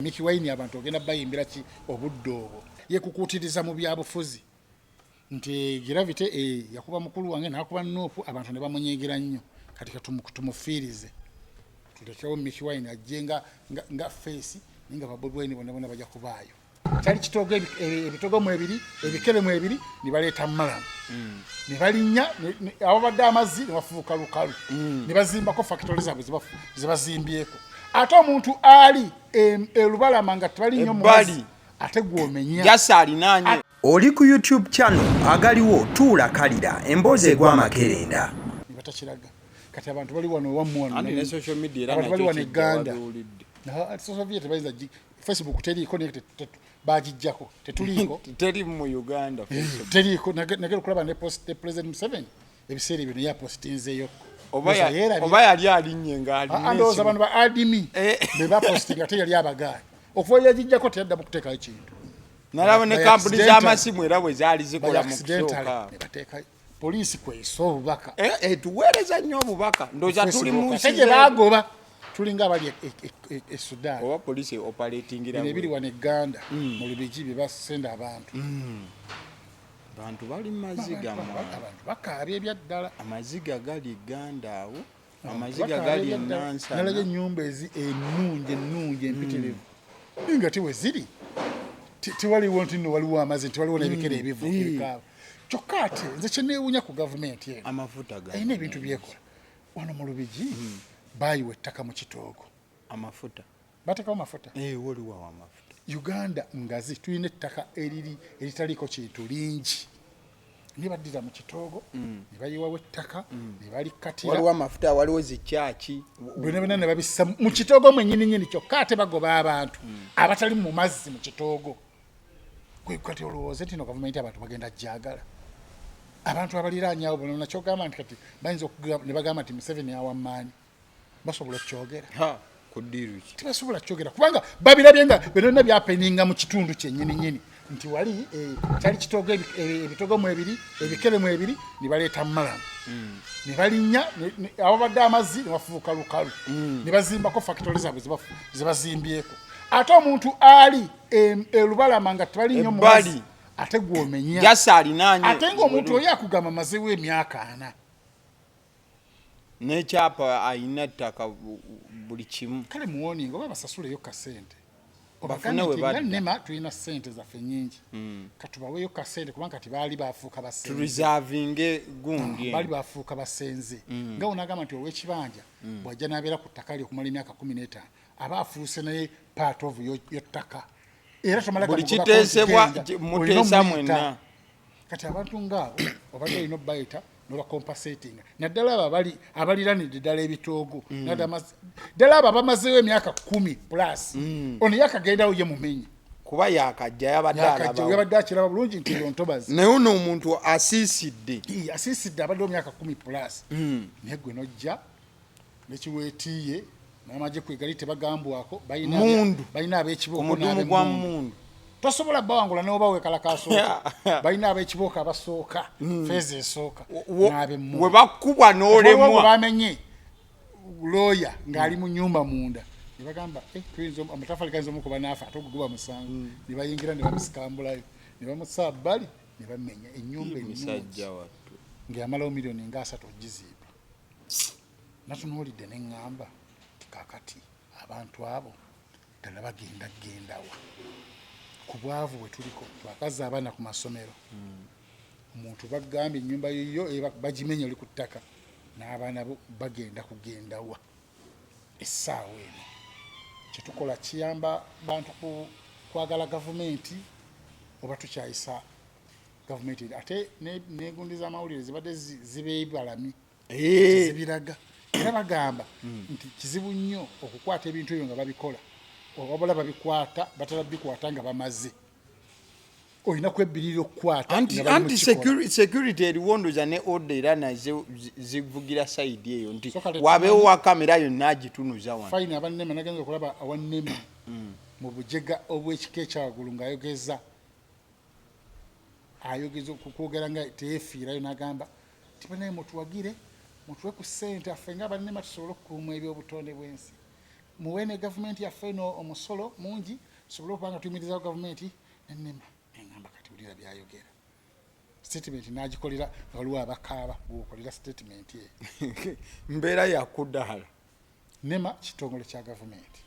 Mickey Wine abantu ogenda bayimbira ki obudde obwo yekukutiriza mu byabufuzi nti Gravity yakuba mukulu wange nakuba Nuupu abantu ne bamunyigira nnyo kati katumufiirize tulekewo Mickey Wine ajjenga nga face ninga Bobi Wine bonna bajja kubaayo kyali kitogo ebitogo mu ebiri ebikere mu ebiri ne baleeta Malamu ne balinnya abo badde amazzi ne bafuuka lukalu ne bazimbako factory zaabwe zibazimbyeko ate omuntu ali elubalama nga tebali nnyo mubazi ate gwomenya jasa alinanye oli ku YouTube channel agaliwo tuula kalira emboozi egw'amakerenda ne batakiraga kati abantu bali wano wamuwano andi ne social media era bali wano Uganda social media tebayiza Facebook teri connected bajijjako tetuliko teri mu Uganda teriko nagero kulaba ne post the President Museveni ebiseera bino ya postinzeyo oba yali alinnye ngali andoza abantu ba adimi be ba postinga te yali abagaye okuvoya jijjako teyadda mu kuteekayo kintu nalabo ne kampuni z'amasimu era bwe zaali zikola mu kusooka ne bateekayo poliisi kwesa obubaka tuweereza nnyo obubaka ndoza tuli mu nsi bagoba tulinga abali e Sudan oba poliisi operatingira ebiri wano Uganda mu Lubigi bye basenda abantu bantu bali maziga abantu bakaabye ebyaddala amaziga gali Uganda awo amaziga gali Nansa nalaje ennyumba ennungi empitirivu nga tiwe ziri tiwaliwo ntino waliwo amazi tiwaliwo n'ebikere ebivu ebikaawo kyokka ate nze kyeneewuunya ku gavumenti eno amafuta ayina ebintu byekola wano mu Lubigi bayiwa ettaka mu kitoogo amafuta bateekawo mafuta waliwo amafuta Uganda ngazi tulina ettaka eritaliiko kintu lingi ne baddira mu kitoogo ne bayiwawo ettaka ne balikatira waliwo amafuta waliwo zikyaki bonna ne babissa mu kitoogo mwennyini kyokka ate bagoba abantu abatali mu mazzi mu kitoogo kati olowooza nti no gavumenti abantu bagenda jjagala abantu abaliraanyawo bonna nakyogamba nti kati bayinza okugamba ne bagamba nti Museveni awammaanyi basobola okukyogera kudiruki tibasobola kukyogera kubanga babirabye nga byonna byapeninga mu kitundu kyennyini nti wali kyali kitoogo ebitogo mu ebiri ebikere mu ebiri ne baleeta Malamu ne balinnya abo badde amazzi ne bafuuka lukalu ne bazimbako factory zaabwe zibazimbyeko ate omuntu ali elubalama nga tebali nnyo mubazi ate gwomenya jasa alinanye ate ng'omuntu oyo akugamba mazeewo emyaka 4 nekyapa ayina ttaka buli kimu kale muwoninga oba basasuleyo kasente bafune we badda nema tulina sente zaffe nyingi katubaweeyo kasente kubanga kati baali bafuuka basenze tureservinge gundi baali bafuuka basenze nga unagamba nti ow'ekibanja bw'ajja n'abeera ku ttaka lyo okumala emyaka 15 aba afuuse naye part of yottaka era tomala buli kiteesebwa muteesa mwenna kati abantu ngaabo obadde olina obbayita noba compensating naddala abo abaliranidde ddala ebitoogo ddala abo abamazeewo emyaka 10 plus ono yakagendawo ye mumenye kuba yakajja yabadde akiraba bulungi nti ntobazi naye ono omuntu asiisidde abaddewo emyaka 10 plus naye gwe nojja nekiweetiiye n'amagye kwegali tebagambwako balina ab'ekibooko gwa mundu tosobola bawangula n'oba wekalakasooka balina ab'ekibooko abasooka feeza esooka we bakubwa n'olemwa bamenye looya ng'ali mu nnyumba munda ne bagamba amatafali gayinza omukuba n'afa ate oguguba musango ne bayingira ne bamusikambulayo ne bamussa bbali ne bamenya ennyumba ennungi ng'amalawo miliyoni nga 3 ogizimba natunuulidde ne ŋŋamba kakati abantu abo ddala bagendawa ku bwavu bwe tuliko twakaza abaana ku masomero omuntu bagambye ennyumba yo bagimenya oli ku ttaka n'abaana bo bagenda kugendawa essaawa eno kyetukola kiyamba bantu kwagala gavumenti oba tukyayisa gavumenti ate negundi z'amawulire zibadde zibeebalami zibiraga era bagamba nti kizibu nnyo okukwata ebintu ebyo nga babikola wabula babikwata batala bikwata nga bamaze olina kwebbirira okukwata anti security eriwondoza ne order era nazo zivugira side eyo nti wabeewo wa kamera yonna agitunuza wano fine abannema nagenza okulaba awannema mu bujega obw'ekika ekyawaggulu ng'ayogeza okwogera nga teyefiirayo n'agamba tibanaye mutuwagire mutuwe ku ssente affe nga abannema tusobole okukuuma ebyobutonde bw'ensi muwene gavumenti yaffe ino omusolo mungi tusobole okubanga tuyimirizawo gavumenti nenema eŋŋamba kati ulira byayogera statement nagikolera nga waliwo abakaaba bwokolera statement ye mbeera yakuddaala nema kitongole kya gavumenti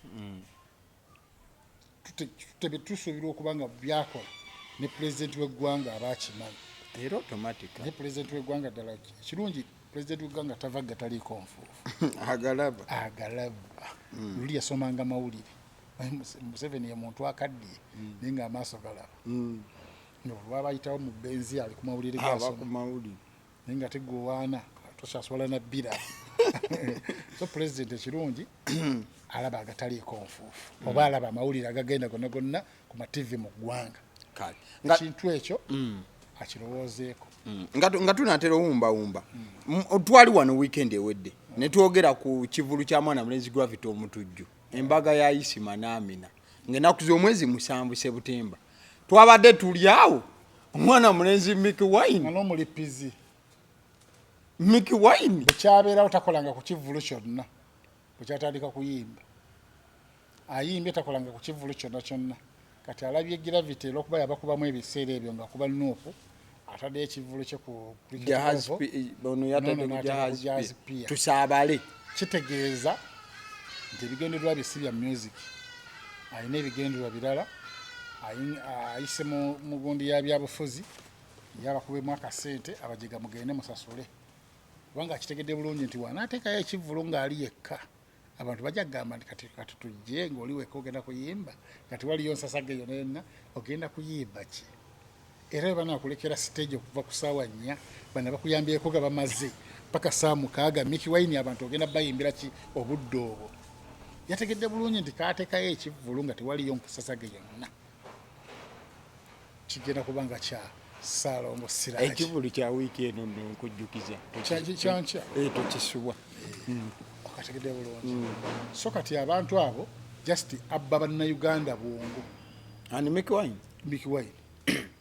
tutebe tusuubira okuba nga byakola ne pulezidenti w'eggwanga abakimanyi era automatic ne pulezidenti w'eggwanga ddala ekirungi pulezidenti w'eggwanga tava gataliiko nfuufu agalaba luli yasomanga mawulire Museveni ye muntu akaddiye naye nga amaaso galaba olwaba ayitawo mu benzi ali ku mawulire gasoma naye nga tegowaana tosaswala na bbira so pulezidenti ekirungi alaba agataliiko nfuufu oba alaba amawulire agagenda gonna gonna ku mativi mu ggwanga ekintu ekyo akirowoozeeko nga tunatera owumbawumba twali wano weekend ewedde ne twogera ku kivulu kya mwana mulenzi Gravity omutujju embaga ya Isima n'Amina ng'ennaku z'omwezi 7 Septemba twabadde tuli awo omwana mulenzi Mickey Wine n'omulipizi Mickey Wine bukyabeerawo takolanga ku kivulu kyonna bukyatandika kuyimba ayimbye takolanga ku kivulu kyonna kyonna kati alabye Gravity olw'okuba yabakubamu ebiseera ebyo nga kuba Nuupu atadde ekivulu kye ku Jahazi Pier tusaabale kitegeeza nti ebigendererwa bye si bya music alina ebigendererwa birala ayise mu gundi ya byabufuzi yabakubemu akasente abajega mugende musasule kubanga akitegedde bulungi nti wanaateekayo ekivulu ng'ali yekka abantu bajja kugamba nti kati tujje ng'oli wekka ogenda kuyimba kati waliyo nsasage yonna yonna ogenda kuyimba ki era bwe banaakulekera stage okuva ku ssaawa 4 bana bakuyambyeko nga bamaze paka saa 6 Mickey Wine abantu ogenda bayimbira ki obudde obwo yategedde bulungi nti kaateekayo ekivulu nga tewaliyo nsasage yonna kigenda kubanga kya Salongo Siraji ekivulu kya wiiki eno nkujjukiza kyankya tokisubwa okategedde bulungi so kati abantu abo just abba bannayuganda bwongo ani Mickey Wine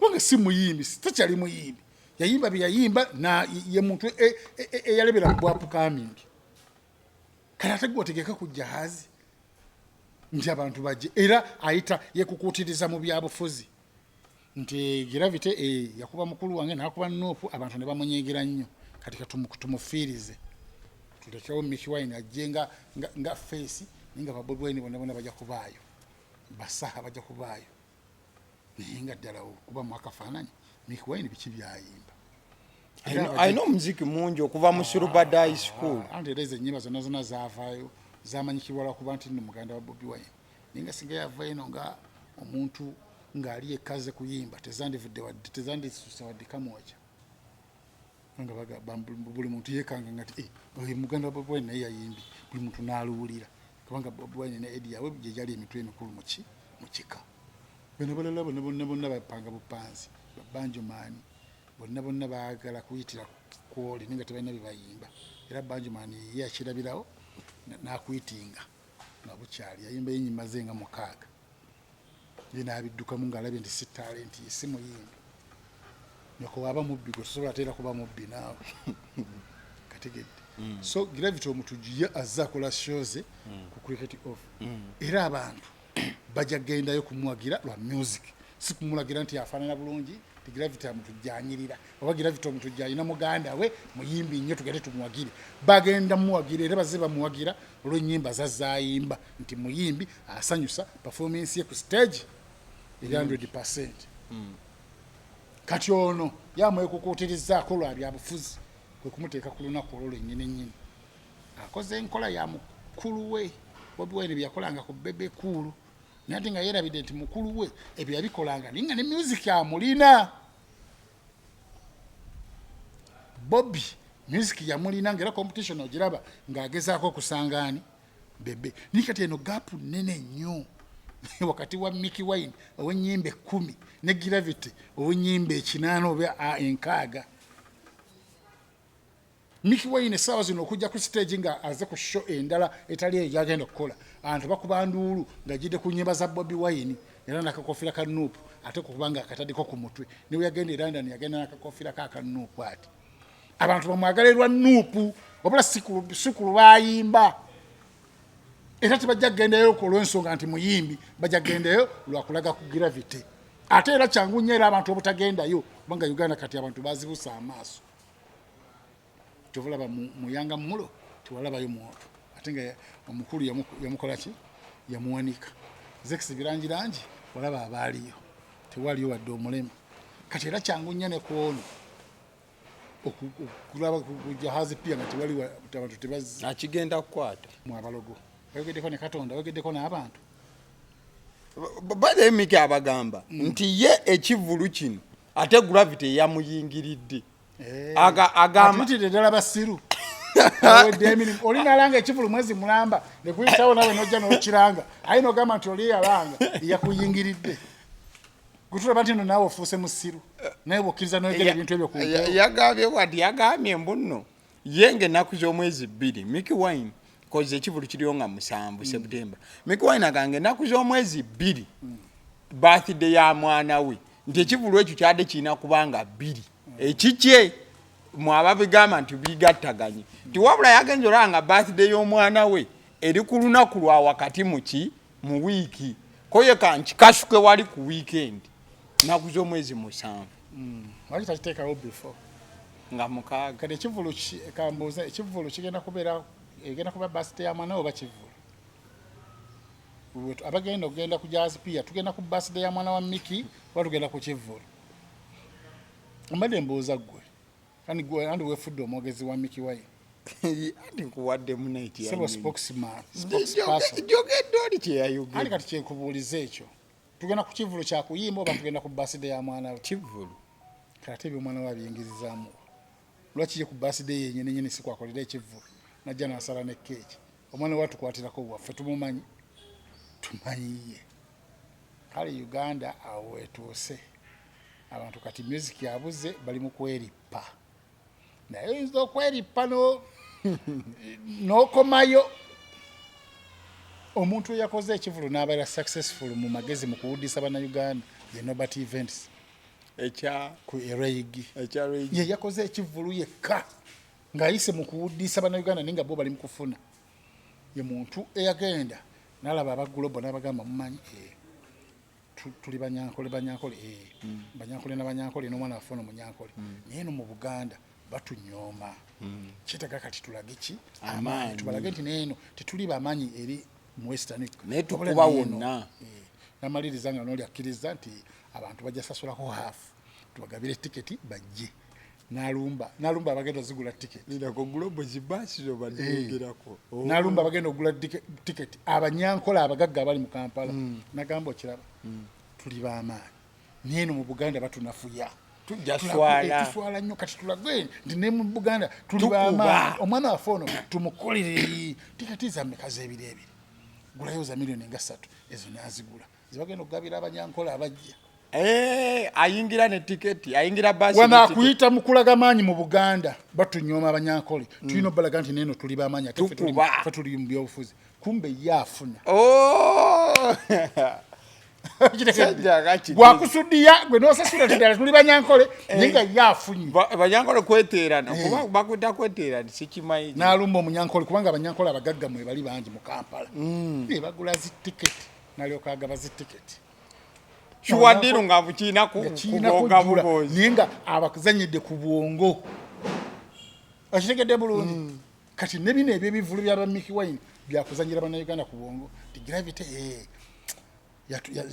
wanga si muyimbi takyali muyimbi yayimba bye yayimba na ye muntu eyalebera ku upcoming kale ate gwotegeka ku Jahazi nti abantu bajje era ayita yekukuutiriza mu byabufuzi nti Gravity yakuba mukulu wange nakuba Nuupu abantu ne bamunyigira nnyo kati katumufiirize tulekewo Mickey Wine ajje nga face ninga ba Bobi Wine bonna bajja kubaayo basaha bajja kubaayo ninga ddala kuba mu akafaananyi Mickey Wine biki byayimba alina omuziki mungi okuva mu Surubada High School antereza ennyimba zonna zaavaayo zamanyikibwa lwakuba nti nno muganda wa Bobi Wine ninga singa yava eno nga omuntu ng'ali ekaze kuyimba tezandisuse wadde kamwoja nga bagamba buli muntu yekanga nga ti muganda wa Bobi Wine naye yayimbi buli muntu n'aluwulira kubanga Bobi Wine ne Eddie yawe gye gyali emitwe emikulu mu kika bano balala bonna bapanga bupanzi Banjumaani bonna baagala kuyitira kwoli ninga tebalina bye bayimba era Banjumaani ye akirabirawo n'akuyitinga nga bukyali yayimba ennyimba ze nga 6 ye n'abiddukamu ng'alabye nti si talenti si muyimbi nyoko waba mubbi gwe tosobola teera kuba mubbi naawe kategedde so Gravity omutujju ye azze akola shows ku Cricket Off era abantu bajja gendayo kumuwagira lwa music si kumulagira nti afaanana bulungi ti Gravity amutujjanyirira oba Gravity omutujju alina muganda we muyimbi nnyo tugende tumuwagire bagenda muwagira era bazze bamuwagira olw'ennyimba zazaayimba nti muyimbi asanyusa performance ye ku stage 100%. Kati ono yamwekukuutirizaako lwa byabufuzi kwe kumuteeka ku lunaku olwo lwennyini akoze enkola ya mukulu we Bobi Wine byakolanga ku Bebe Cool naye ate nga yeerabidde nti mukulu we ebyo yabikolanga ninga ne music amulina Bobby music yamulina ng'era competition ogiraba ng'agezaako okusangaani Bebe ni kati eno gaapu nnene nnyo wakati wa Mickey Wine ow'ennyimba 10 ne Gravity ow'ennyimba 8 oba 6 Mickey Wine essaawa zino okujja ku stage nga aze ku show endala etali eyo gyagenda okukola abantu bakuba nduulu ng'ajjidde ku nnyimba za Bobi Wine era n'akakofiira ka Nuupu ate kubanga akataddeko ku mutwe niwe yagenda e London yagenda n'akakofiira ka Nuupu ati abantu bamwagalerwa Nuupu wabula sikulu bayimba era tebajja kugendayo ku lw'ensonga nti muyimbi bajja kugendayo lwakulaga ku gravity ate era kyangu nnyo era abantu obutagendayo kubanga Uganda kati abantu bazibusa amaaso tovulaba muyanga mulo tiwalabayo mwoto ate nga omukulu yamukola ki yamuwanika zekisi birangirangi walaba abaaliyo tewaliyo wadde omulema kati era kyangu nnyo ne kwono okulaba ku jahazi pia nga tewali abantu tebazi akigenda kukwata mu abalogo bayogeddeko ne Katonda bayogeddeko n'abantu bale Miki abagamba nti ye ekivulu kino ate gravity yamuyingiridde agamba ati ddala basiru oli nalanga ekivulu mwezi mulamba ne kuyitawo nawe nojja n'okiranga ayi n'ogamba nti oli yalanga yakuyingiridde gutulaba nti no naawe ofuuse musiru naye bwokkiriza noyogera ebintu ebyo yagambye bwati yagambye mbuno ye ng'ennaku z'omwezi 2 Miki Wine koze ekivulu kiriyo nga 7 September Miki Wine aganga ennaku z'omwezi 2 birthday ya mwana we nti ekivulu ekyo kyadde kirina kubanga 2 ekikye mwaba bigamba nti bigattaganye tiwabula yagenza olanga birthday y'omwana we eri ku lunaku lwa wakati mu wiiki koye kankikasuke wali ku weekend naku z'omwezi 7 wali takiteekawo before nga 6 kati ekivulu kambuuza ekivulu kigenda kubeera egenda kuba birthday ya mwana we oba kivulu abagenda okugenda ku jazz pia tugenda ku birthday ya mwana wa Miki oba tugenda ku kivulu mbadde mbuuza ggwe kandi gwe andi weefudde omwogezi wa Miki Wine andi nkuwadde munaiti sebo spokesman jogedde oli kyeyayogedde andi kati kyekubuuliza ekyo tugenda ku kivulu kya kuyimba oba tugenda ku birthday ya mwana we kivulu kati ebyo omwana we abiyingirizaamu lwaki ye ku birthday yennyini nnyini si kwakolera ekivulu najja n'asala ne keeki omwana we atukwatirako waffe tumumanyi tumanyiye kale Uganda awo wetuuse abantu kati music yabuze bali mu kwerippa naye oyinza okwerippa n'okomayo omuntu yakoze ekivulu n'abeera successful mu magezi mu kuwuddisa bannayuganda ye Nobert Events ku Ereigi ye yakoze ekivulu yekka ng'ayise mu kuwuddisa bannayuganda naye nga bo bali mu kufuna ye muntu eyagenda n'alaba abagulobo n'abagamba mumanyi tuli banyankole banyankole n'abanyankole n'omwana waffe ono munyankole naye no mu Buganda batunyooma kyetaaga kati tulage ki amaanyi tubalage nti neeno tetuli bamanyi eri mu western naye tukuba wonna namaliriza nga n'oli akkiriza nti abantu bajja sasulako haafu tubagabire tiketi bajje nalumba abagenda ozigula tiketi nako globo zibasi zo badyogerako nalumba abagenda ogula tiketi abanyankola abagagga abali mu Kampala nagamba okiraba tuli bamaanyi neeno mu Buganda batunafuya tuswala nnyo kati tulage nti ne mu Buganda tuli bamaanyi omwana waffe ono tumukolere tiketi zammeka z'ebireebire gulayo za miliyoni nga 3 ezo nazigula zibagenda okugabira abanyankola abajja ayingira ne tiketi ayingira basi wana kuyita mukulaga maanyi mu Buganda batunyooma abanyankole tulina obalaga nti neeno tuli bamaanyi ate ffe tuli mu byobufuzi kumbe yaafuna gwakusudiya gwe nosasula tidala tuli banyankole naye nga yaafunye banyankole kweteerana kuba bakwita kweteerana sikimanyi n'alumba omunyankole kubanga abanyankole abagagga mwe bali bangi mu Kampala ne bagula zitiketi n'alyoka agaba zitiketi kiwaddiru nga bukiina kubonga bubozi naye nga abazanyidde ku bwongo akitegedde bulungi kati ne bino ebyebivulu byaba Miki Wine byakuzanyira bannayuganda ku bwongo ti gravity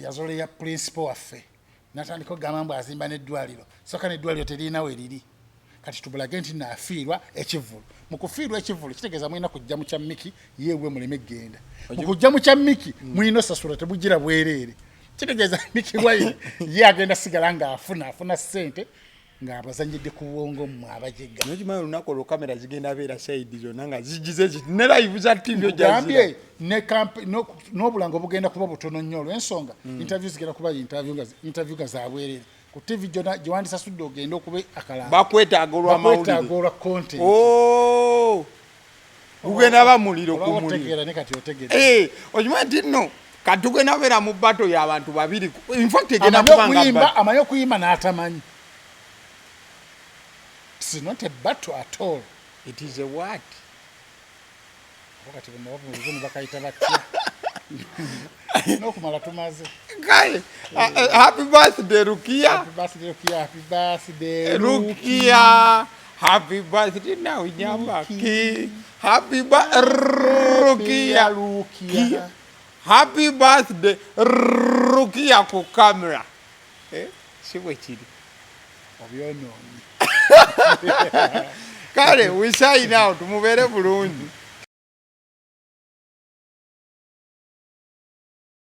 yazole ya principal waffe natandika okugamba mbu azimba n'eddwaliro soka n'eddwaliro terinawe eriri kati tubulage nti naafiirwa ekivulu mu kufiirwa ekivulu kitegeeza mulina kujja mu kya Miki yeewe muleme genda mu kujja mu kya Miki mulina osasula tebugira bwereere kitegeeza Miki Wine ye agenda sigala ng'afuna ssente ng'abazanyidde ku bwongo mmwe abajega nokimanyi olunaku olwo kamera zigenda beera saidi zonna nga zigize ziti ne live za tv ojagambye n'obulango bugenda kuba butono nnyo olw'ensonga interview zigenda kuba interview nga zabwerere ku tv gyonna gye wandisasudde ogenda okuba akalamba bakwetaaga olwa content gugenda bamuliro ku muliro otegeera ne kati otegeera okimanyi nti nno kati tugenda beera mu bato y'abantu babiri in fact egenda kubanga amanyi okuyimba n'atamanyi. It's not a battle at all. It is a what? wakati mu luzungu bakayita batya n'okumala tumaze kale happy birthday Rukia. happy birthday Rukia, happy birthday Rukia. Happy birthday now Nyambaki. Happy Rukia. Rukia. Happy birthday Rukia ku camera. Sibwe kiri. Obyonoonyi. Kale we sign out mubere bulungi.